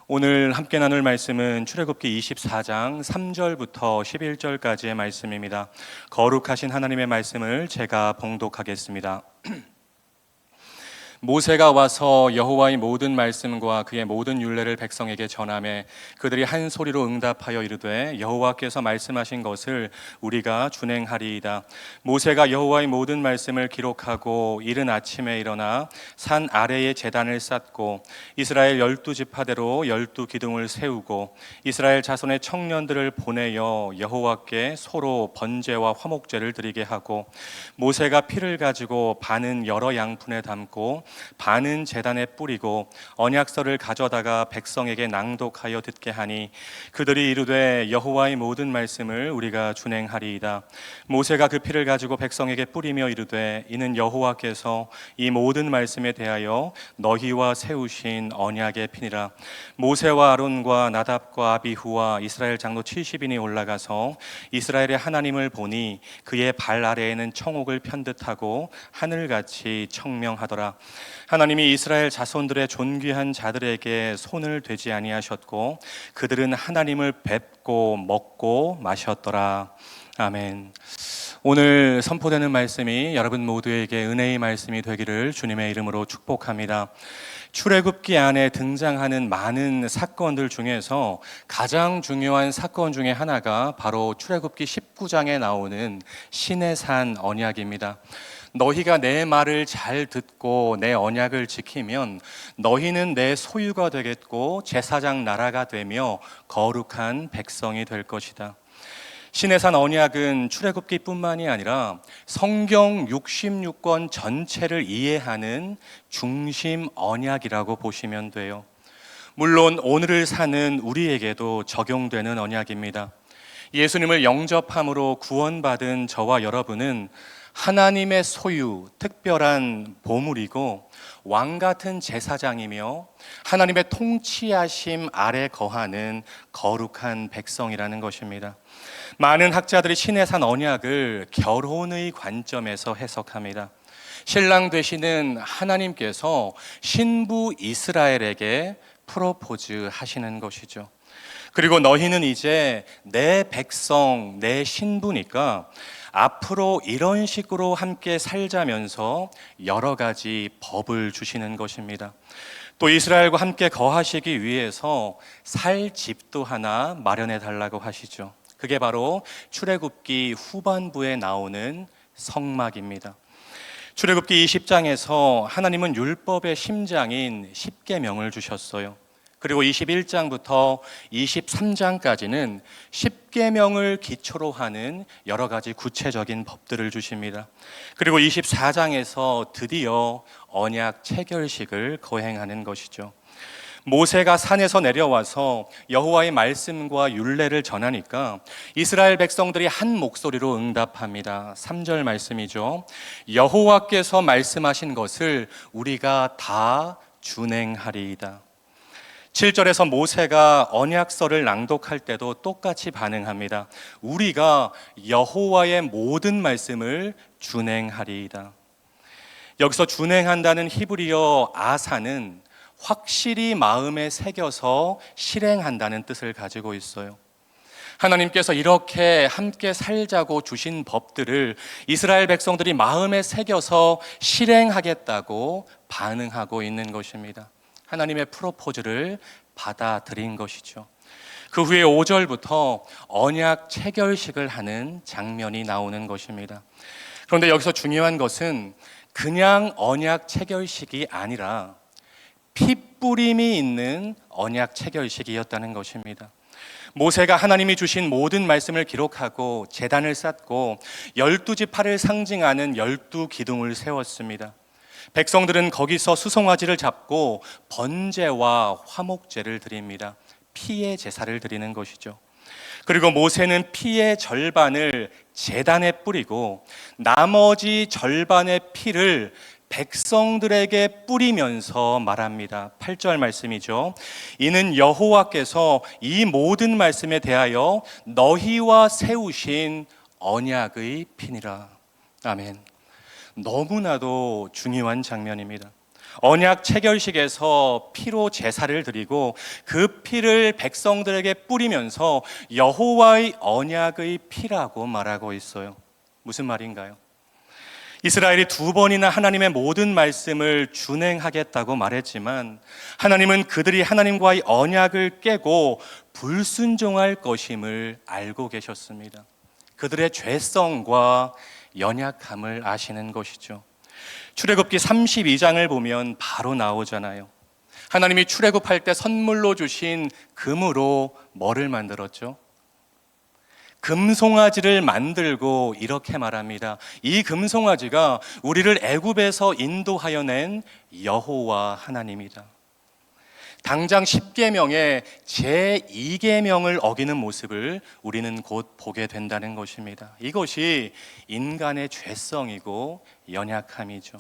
오늘 함께 나눌 말씀은 출애굽기 24장 3절부터 11절까지의 말씀입니다. 거룩하신 하나님의 말씀을 제가 봉독하겠습니다. 모세가 와서 여호와의 모든 말씀과 그의 모든 율례를 백성에게 전하매 그들이 한 소리로 응답하여 이르되 여호와께서 말씀하신 것을 우리가 준행하리이다. 모세가 여호와의 모든 말씀을 기록하고 이른 아침에 일어나 산 아래에 제단을 쌓고 이스라엘 12지파대로 12기둥을 세우고 이스라엘 자손의 청년들을 보내어 여호와께 소로 번제와 화목제를 드리게 하고 모세가 피를 가지고 반은 여러 양푼에 담고 반은 제단에 뿌리고 언약서를 가져다가 백성에게 낭독하여 듣게 하니 그들이 이르되 여호와의 모든 말씀을 우리가 준행하리이다. 모세가 그 피를 가지고 백성에게 뿌리며 이르되 이는 여호와께서 이 모든 말씀에 대하여 너희와 세우신 언약의 피니라. 모세와 아론과 나답과 아비후와 이스라엘 장로 70인이 올라가서 이스라엘의 하나님을 보니 그의 발 아래에는 청옥을 편듯하고 하늘같이 청명하더라. 하나님이 이스라엘 자손들의 존귀한 자들에게 손을 대지 아니하셨고 그들은 하나님을 뵙고 먹고 마셨더라. 아멘. 오늘 선포되는 말씀이 여러분 모두에게 은혜의 말씀이 되기를 주님의 이름으로 축복합니다. 출애굽기 안에 등장하는 많은 사건들 중에서 가장 중요한 사건 중에 하나가 바로 출애굽기 19장에 나오는 시내산 언약입니다. 너희가 내 말을 잘 듣고 내 언약을 지키면 너희는 내 소유가 되겠고 제사장 나라가 되며 거룩한 백성이 될 것이다. 시내산 언약은 출애굽기뿐만이 아니라 성경 66권 전체를 이해하는 중심 언약이라고 보시면 돼요. 물론 오늘을 사는 우리에게도 적용되는 언약입니다. 예수님을 영접함으로 구원받은 저와 여러분은 하나님의 소유, 특별한 보물이고 왕 같은 제사장이며 하나님의 통치하심 아래 거하는 거룩한 백성이라는 것입니다. 많은 학자들이 시내산 언약을 결혼의 관점에서 해석합니다. 신랑 되시는 하나님께서 신부 이스라엘에게 프로포즈 하시는 것이죠. 그리고 너희는 이제 내 백성, 내 신부니까 앞으로 이런 식으로 함께 살자면서 여러 가지 법을 주시는 것입니다. 또 이스라엘과 함께 거하시기 위해서 살 집도 하나 마련해 달라고 하시죠. 그게 바로 출애굽기 후반부에 나오는 성막입니다. 출애굽기 20장에서 하나님은 율법의 심장인 십계명을 주셨어요. 그리고 21장부터 23장까지는 십계명을 기초로 하는 여러 가지 구체적인 법들을 주십니다. 그리고 24장에서 드디어 언약 체결식을 거행하는 것이죠. 모세가 산에서 내려와서 여호와의 말씀과 율례를 전하니까 이스라엘 백성들이 한 목소리로 응답합니다. 3절 말씀이죠. 여호와께서 말씀하신 것을 우리가 다 준행하리이다. 7절에서 모세가 언약서를 낭독할 때도 똑같이 반응합니다. 우리가 여호와의 모든 말씀을 준행하리이다. 여기서 준행한다는 히브리어 아사는 확실히 마음에 새겨서 실행한다는 뜻을 가지고 있어요. 하나님께서 이렇게 함께 살자고 주신 법들을 이스라엘 백성들이 마음에 새겨서 실행하겠다고 반응하고 있는 것입니다. 하나님의 프로포즈를 받아들인 것이죠. 그 후에 5절부터 언약 체결식을 하는 장면이 나오는 것입니다. 그런데 여기서 중요한 것은 그냥 언약 체결식이 아니라 핏뿌림이 있는 언약 체결식이었다는 것입니다. 모세가 하나님이 주신 모든 말씀을 기록하고 제단을 쌓고 12지파를 상징하는 12기둥을 세웠습니다. 백성들은 거기서 수송아지를 잡고 번제와 화목제를 드립니다. 피의 제사를 드리는 것이죠. 그리고 모세는 피의 절반을 제단에 뿌리고 나머지 절반의 피를 백성들에게 뿌리면서 말합니다. 8절 말씀이죠. 이는 여호와께서 이 모든 말씀에 대하여 너희와 세우신 언약의 피니라. 아멘. 너무나도 중요한 장면입니다. 언약 체결식에서 피로 제사를 드리고 그 피를 백성들에게 뿌리면서 여호와의 언약의 피라고 말하고 있어요. 무슨 말인가요? 이스라엘이 2번이나 하나님의 모든 말씀을 준행하겠다고 말했지만 하나님은 그들이 하나님과의 언약을 깨고 불순종할 것임을 알고 계셨습니다. 그들의 죄성과 연약함을 아시는 것이죠. 출애굽기 32장을 보면 바로 나오잖아요. 하나님이 출애굽할 때 선물로 주신 금으로 뭐를 만들었죠? 금송아지를 만들고 이렇게 말합니다. 이 금송아지가 우리를 애굽에서 인도하여 낸 여호와 하나님이다. 당장 10계명의 제2계명을 어기는 모습을 우리는 곧 보게 된다는 것입니다. 이것이 인간의 죄성이고 연약함이죠.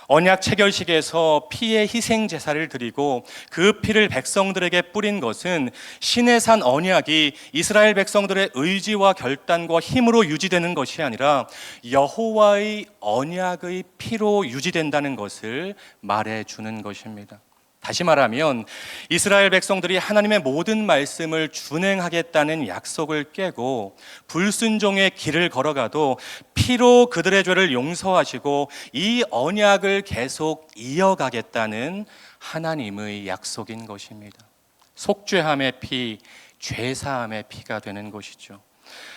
언약 체결식에서 피의 희생 제사를 드리고 그 피를 백성들에게 뿌린 것은 신의 산 언약이 이스라엘 백성들의 의지와 결단과 힘으로 유지되는 것이 아니라 여호와의 언약의 피로 유지된다는 것을 말해주는 것입니다. 다시 말하면 이스라엘 백성들이 하나님의 모든 말씀을 준행하겠다는 약속을 깨고 불순종의 길을 걸어가도 피로 그들의 죄를 용서하시고 이 언약을 계속 이어가겠다는 하나님의 약속인 것입니다. 속죄함의 피, 죄사함의 피가 되는 것이죠.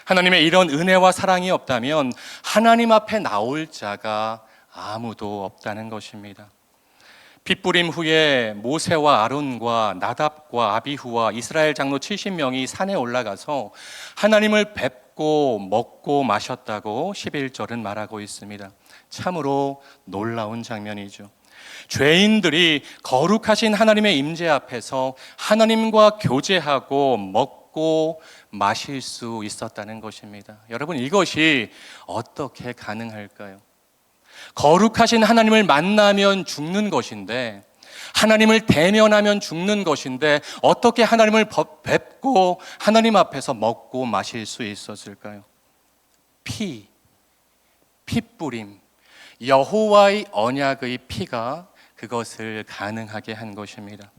하나님의 이런 은혜와 사랑이 없다면 하나님 앞에 나올 자가 아무도 없다는 것입니다. 핏부림 후에 모세와 아론과 나답과 아비후와 이스라엘 장로 70명이 산에 올라가서 하나님을 뵙고 먹고 마셨다고 11절은 말하고 있습니다. 참으로 놀라운 장면이죠. 죄인들이 거룩하신 하나님의 임재 앞에서 하나님과 교제하고 먹고 마실 수 있었다는 것입니다. 여러분, 이것이 어떻게 가능할까요? 거룩하신 하나님을 만나면 죽는 것인데, 하나님을 대면하면 죽는 것인데 어떻게 하나님을 뵙고 하나님 앞에서 먹고 마실 수 있었을까요? 핏부림, 여호와의 언약의 피가 그것을 가능하게 한 것입니다.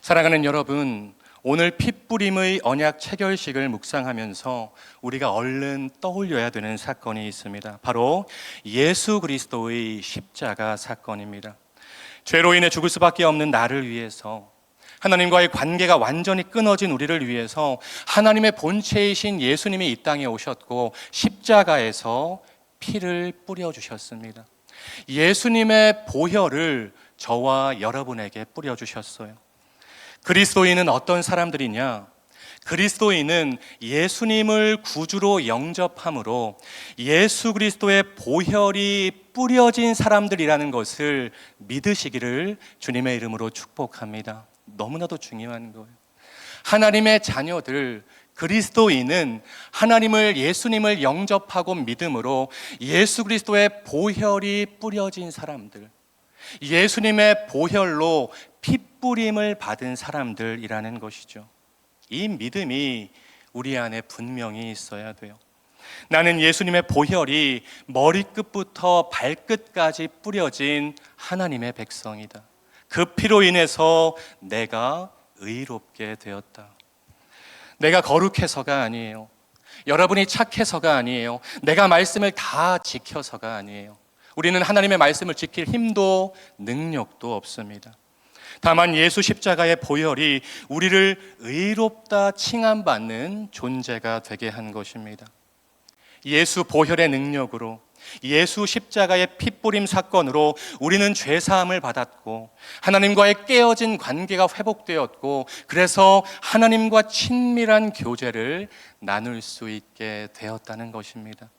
사랑하는 여러분, 오늘 핏부림의 언약 체결식을 묵상하면서 우리가 얼른 떠올려야 되는 사건이 있습니다. 바로 예수 그리스도의 십자가 사건입니다. 죄로 인해 죽을 수밖에 없는 나를 위해서, 하나님과의 관계가 완전히 끊어진 우리를 위해서 하나님의 본체이신 예수님이 이 땅에 오셨고 십자가에서 피를 뿌려주셨습니다. 예수님의 보혈을 저와 여러분에게 뿌려주셨어요. 그리스도인은 어떤 사람들이냐? 그리스도인은 예수님을 구주로 영접함으로 예수 그리스도의 보혈이 뿌려진 사람들이라는 것을 믿으시기를 주님의 이름으로 축복합니다. 너무나도 중요한 거예요. 하나님의 자녀들, 그리스도인은 하나님을, 예수님을 영접하고 믿음으로 예수 그리스도의 보혈이 뿌려진 사람들, 예수님의 보혈로 핏부림을 받은 사람들이라는 것이죠. 이 믿음이 우리 안에 분명히 있어야 돼요. 나는 예수님의 보혈이 머리끝부터 발끝까지 뿌려진 하나님의 백성이다. 그 피로 인해서 내가 의롭게 되었다. 내가 거룩해서가 아니에요. 여러분이 착해서가 아니에요. 내가 말씀을 다 지켜서가 아니에요. 우리는 하나님의 말씀을 지킬 힘도 능력도 없습니다. 다만 예수 십자가의 보혈이 우리를 의롭다 칭함받는 존재가 되게 한 것입니다. 예수 보혈의 능력으로, 예수 십자가의 핏부림 사건으로 우리는 죄사함을 받았고 하나님과의 깨어진 관계가 회복되었고, 그래서 하나님과 친밀한 교제를 나눌 수 있게 되었다는 것입니다.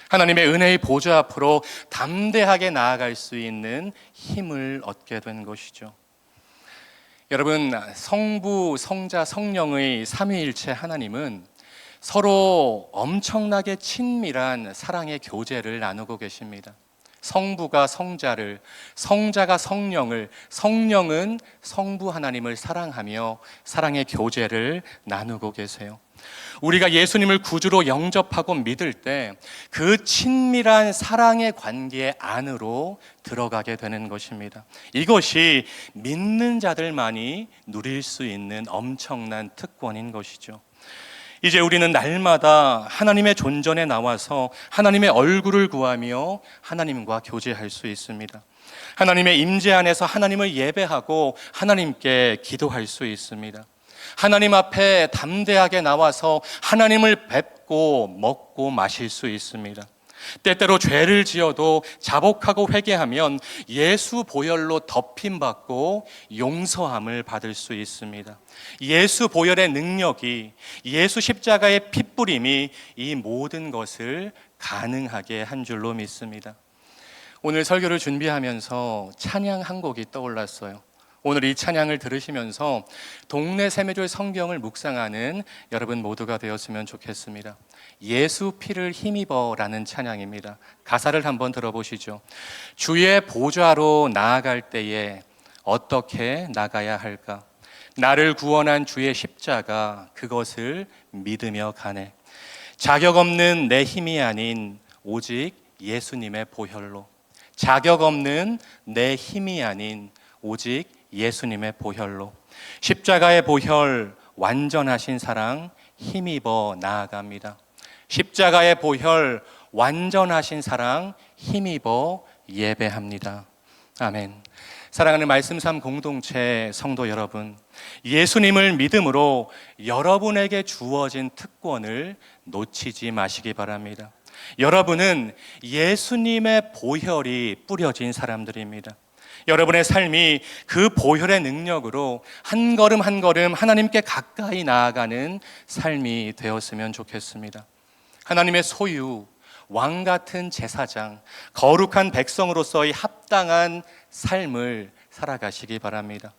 하나님의 은혜의 보좌 앞으로 담대하게 나아갈 수 있는 힘을 얻게 된 것이죠. 여러분, 성부, 성자, 성령의 삼위일체 하나님은 서로 엄청나게 친밀한 사랑의 교제를 나누고 계십니다. 성부가 성자를, 성자가 성령을, 성령은 성부 하나님을 사랑하며 사랑의 교제를 나누고 계세요. 우리가 예수님을 구주로 영접하고 믿을 때 그 친밀한 사랑의 관계 안으로 들어가게 되는 것입니다. 이것이 믿는 자들만이 누릴 수 있는 엄청난 특권인 것이죠. 이제 우리는 날마다 하나님의 존전에 나와서 하나님의 얼굴을 구하며 하나님과 교제할 수 있습니다. 하나님의 임재 안에서 하나님을 예배하고 하나님께 기도할 수 있습니다. 하나님 앞에 담대하게 나와서 하나님을 뵙고 먹고 마실 수 있습니다. 때때로 죄를 지어도 자복하고 회개하면 예수 보혈로 덮임받고 용서함을 받을 수 있습니다. 예수 보혈의 능력이, 예수 십자가의 핏부림이 이 모든 것을 가능하게 한 줄로 믿습니다. 오늘 설교를 준비하면서 찬양 한 곡이 떠올랐어요. 오늘 이 찬양을 들으시면서 동네 세미줄 성경을 묵상하는 여러분 모두가 되었으면 좋겠습니다. 예수 피를 힘입어라는 찬양입니다. 가사를 한번 들어보시죠. 주의 보좌로 나아갈 때에 어떻게 나가야 할까? 나를 구원한 주의 십자가 그것을 믿으며 가네. 자격 없는 내 힘이 아닌 오직 예수님의 보혈로. 자격 없는 내 힘이 아닌 오직 예수님의 보혈로. 십자가의 보혈, 완전하신 사랑 힘입어 나아갑니다. 십자가의 보혈, 완전하신 사랑 힘입어 예배합니다. 아멘. 사랑하는 말씀 삶 공동체 성도 여러분, 예수님을 믿음으로 여러분에게 주어진 특권을 놓치지 마시기 바랍니다. 여러분은 예수님의 보혈이 뿌려진 사람들입니다. 여러분의 삶이 그 보혈의 능력으로 한 걸음 한 걸음 하나님께 가까이 나아가는 삶이 되었으면 좋겠습니다. 하나님의 소유, 왕 같은 제사장, 거룩한 백성으로서의 합당한 삶을 살아가시기 바랍니다.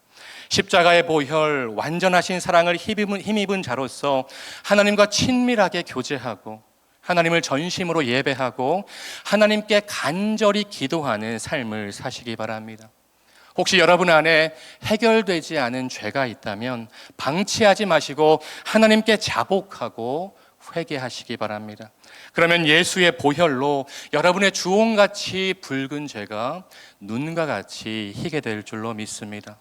십자가의 보혈, 완전하신 사랑을 힘입은 자로서 하나님과 친밀하게 교제하고 하나님을 전심으로 예배하고 하나님께 간절히 기도하는 삶을 사시기 바랍니다. 혹시 여러분 안에 해결되지 않은 죄가 있다면 방치하지 마시고 하나님께 자복하고 회개하시기 바랍니다. 그러면 예수의 보혈로 여러분의 주홍같이 붉은 죄가 눈과 같이 희게 될 줄로 믿습니다.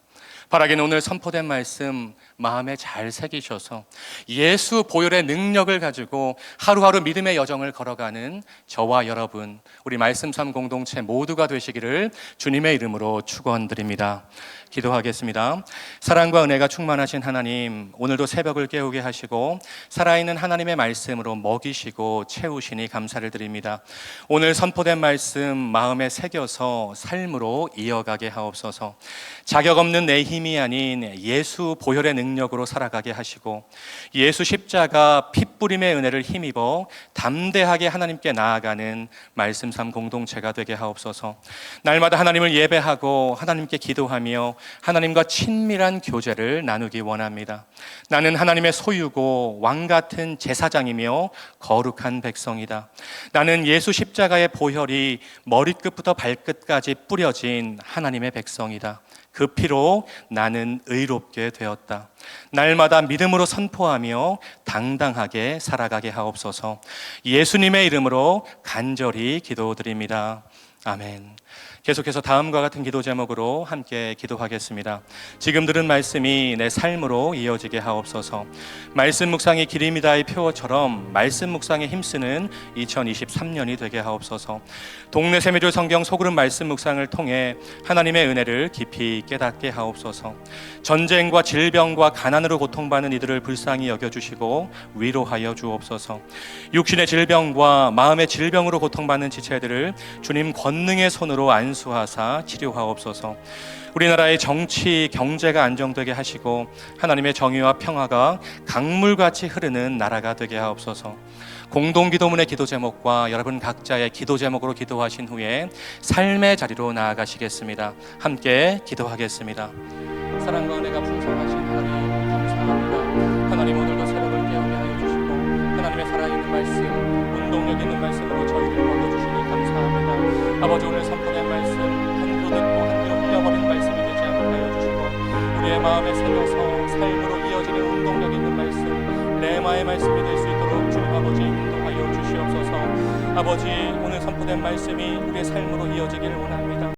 바라기는 오늘 선포된 말씀 마음에 잘 새기셔서 예수 보혈의 능력을 가지고 하루하루 믿음의 여정을 걸어가는 저와 여러분, 우리 말씀 삶 공동체 모두가 되시기를 주님의 이름으로 축원드립니다. 기도하겠습니다. 사랑과 은혜가 충만하신 하나님, 오늘도 새벽을 깨우게 하시고 살아있는 하나님의 말씀으로 먹이시고 채우시니 감사를 드립니다. 오늘 선포된 말씀 마음에 새겨서 삶으로 이어가게 하옵소서. 자격 없는 내 힘이 아닌 예수 보혈의 능력으로 살아가게 하시고 예수 십자가 핏부림의 은혜를 힘입어 담대하게 하나님께 나아가는 말씀 삶 공동체가 되게 하옵소서. 날마다 하나님을 예배하고 하나님께 기도하며 하나님과 친밀한 교제를 나누기 원합니다. 나는 하나님의 소유고 왕 같은 제사장이며 거룩한 백성이다. 나는 예수 십자가의 보혈이 머리끝부터 발끝까지 뿌려진 하나님의 백성이다. 그 피로 나는 의롭게 되었다. 날마다 믿음으로 선포하며 당당하게 살아가게 하옵소서. 예수님의 이름으로 간절히 기도드립니다. 아멘. 계속해서 다음과 같은 기도 제목으로 함께 기도하겠습니다. 지금 들은 말씀이 내 삶으로 이어지게 하옵소서. 말씀 묵상이 길입니다의 표어처럼 말씀 묵상에 힘쓰는 2023년이 되게 하옵소서. 동네 세미줄 성경 소그룹 말씀 묵상을 통해 하나님의 은혜를 깊이 깨닫게 하옵소서. 전쟁과 질병과 가난으로 고통받는 이들을 불쌍히 여겨주시고 위로하여 주옵소서. 육신의 질병과 마음의 질병으로 고통받는 지체들을 주님 권능의 손으로 안수하사 치료하옵소서. 우리나라의 정치, 경제가 안정되게 하시고 하나님의 정의와 평화가 강물같이 흐르는 나라가 되게 하옵소서. 공동기도문의 기도 제목과 여러분 각자의 기도 제목으로 기도하신 후에 삶의 자리로 나아가시겠습니다. 함께 기도하겠습니다. 사랑과 은혜가 풍성하신 하나님 감사합니다. 하나님 오늘도 새벽을 깨우게 하여 주시고 하나님의 살아있는 말씀, 운동력 있는 말씀으로 저희를 먹여주시니 감사합니다. 아버지, 오늘 선포된 말씀 한 귀로 듣고 한 귀로 흘려버리는 말씀이 되지 않게 하여 주시고 우리의 마음에 새겨서 삶으로 이어지는 운동력 있는 말씀, 레마의 말씀이 될 수 있도록 주님 아버지 인도하여 주시옵소서. 아버지, 오늘 선포된 말씀이 우리의 삶으로 이어지기를 원합니다.